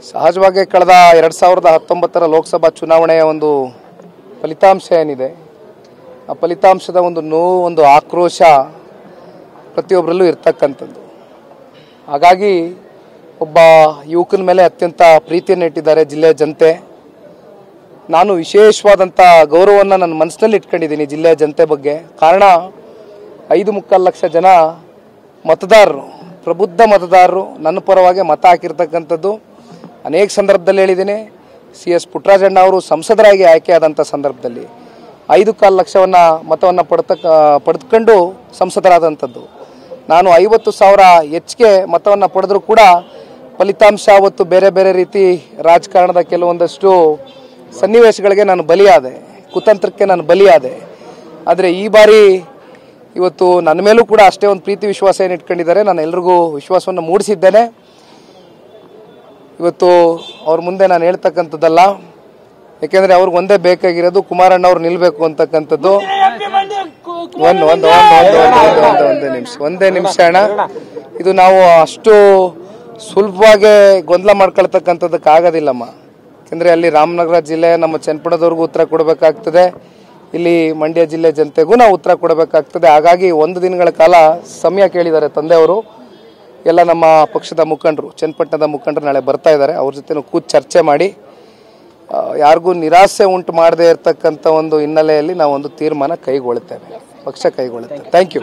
ಸಹಜವಾಗಿ ಕಳೆದ 2019 ಲೋಕಸಭಾ ಚುನಾವಣೆಯ ಒಂದು ಫಲಿತಾಂಶ ಏನಿದೆ, ಆ ಫಲಿತಾಂಶದ ಒಂದು ನೋವು, ಒಂದು ಆಕ್ರೋಶ ಪ್ರತಿಯೊಬ್ಬರಲ್ಲೂ ಇರ್ತಕ್ಕಂಥದ್ದು. ಹಾಗಾಗಿ ಒಬ್ಬ ಯುವಕನ ಮೇಲೆ ಅತ್ಯಂತ ಪ್ರೀತಿಯನ್ನು ಇಟ್ಟಿದ್ದಾರೆ ಜಿಲ್ಲೆಯ ಜನತೆ. ನಾನು ವಿಶೇಷವಾದಂಥ ಗೌರವವನ್ನು ನನ್ನ ಮನಸ್ಸಿನಲ್ಲಿ ಇಟ್ಕೊಂಡಿದ್ದೀನಿ ಜಿಲ್ಲೆಯ ಜನತೆ ಬಗ್ಗೆ. ಕಾರಣ 5.25 ಲಕ್ಷ ಜನ ಮತದಾರರು, ಪ್ರಬುದ್ಧ ಮತದಾರರು ನನ್ನ ಪರವಾಗಿ ಮತ ಹಾಕಿರ್ತಕ್ಕಂಥದ್ದು. ಅನೇಕ ಸಂದರ್ಭದಲ್ಲಿ ಹೇಳಿದ್ದೀನಿ, CS ಪುಟ್ಟರಾಜಣ್ಣ ಅವರು ಸಂಸದರಾಗಿ ಆಯ್ಕೆಯಾದಂಥ ಸಂದರ್ಭದಲ್ಲಿ 5.25 ಲಕ್ಷವನ್ನು ಮತವನ್ನು ಪಡೆದುಕೊಂಡು ಸಂಸದರಾದಂಥದ್ದು. ನಾನು 50,000 ಹೆಚ್ಚಿಗೆ ಮತವನ್ನು ಪಡೆದರೂ ಕೂಡ ಫಲಿತಾಂಶ ಅವತ್ತು ಬೇರೆ ಬೇರೆ ರೀತಿ ರಾಜಕಾರಣದ ಕೆಲವೊಂದಷ್ಟು ಸನ್ನಿವೇಶಗಳಿಗೆ ನಾನು ಬಲಿಯಾದೆ, ಕುತಂತ್ರಕ್ಕೆ ನಾನು ಬಲಿಯಾದೆ. ಆದರೆ ಈ ಬಾರಿ ಇವತ್ತು ನನ್ನ ಮೇಲೂ ಕೂಡ ಅಷ್ಟೇ ಒಂದು ಪ್ರೀತಿ ವಿಶ್ವಾಸ ಏನು ಇಟ್ಕೊಂಡಿದ್ದಾರೆ. ನಾನು ಎಲ್ರಿಗೂ ವಿಶ್ವಾಸವನ್ನು ಮೂಡಿಸಿದ್ದೇನೆ. ಇವತ್ತು ಅವ್ರ ಮುಂದೆ ನಾನು ಹೇಳ್ತಕ್ಕಂಥದ್ದಲ್ಲ, ಯಾಕೆಂದರೆ ಅವ್ರಿಗೆ ಒಂದೇ ಬೇಕಾಗಿರೋದು ಕುಮಾರಣ್ಣ ಅವ್ರು ನಿಲ್ಲಬೇಕು ಅಂತಕ್ಕಂಥದ್ದು. ಒಂದೇ ನಿಮಿಷ ಅಣ್ಣ, ಇದು ನಾವು ಅಷ್ಟು ಸುಲಭವಾಗಿ ಗೊಂದಲ ಮಾಡ್ಕೊಳ್ತಕ್ಕಂಥದ್ದಕ್ಕಾಗೋದಿಲ್ಲಮ್ಮ. ಯಾಕೆಂದರೆ ಅಲ್ಲಿ ರಾಮನಗರ ಜಿಲ್ಲೆ ನಮ್ಮ ಚನ್ನಪಟ್ಟಣದವ್ರಿಗೂ ಉತ್ತರ ಕೊಡಬೇಕಾಗ್ತದೆ, ಇಲ್ಲಿ ಮಂಡ್ಯ ಜಿಲ್ಲೆ ಜನತೆಗೂ ನಾವು ಉತ್ತರ ಕೊಡಬೇಕಾಗ್ತದೆ. ಹಾಗಾಗಿ 1 ದಿನಗಳ ಕಾಲ ಸಮಯ ಕೇಳಿದ್ದಾರೆ ತಂದೆಯವರು. ಎಲ್ಲ ನಮ್ಮ ಪಕ್ಷದ ಮುಖಂಡರು, ಚನ್ನಪಟ್ಟಣದ ಮುಖಂಡರು ನಾಳೆ ಬರ್ತಾ ಇದ್ದಾರೆ. ಅವ್ರ ಜೊತೆ ಕೂತು ಚರ್ಚೆ ಮಾಡಿ ಯಾರಿಗೂ ನಿರಾಸೆ ಉಂಟು ಮಾಡದೇ ಇರತಕ್ಕಂಥ ಒಂದು ಹಿನ್ನೆಲೆಯಲ್ಲಿ ನಾವು ಒಂದು ತೀರ್ಮಾನ ಕೈಗೊಳ್ಳುತ್ತೇವೆ, ಪಕ್ಷ ಕೈಗೊಳ್ಳುತ್ತೆ. Thank you.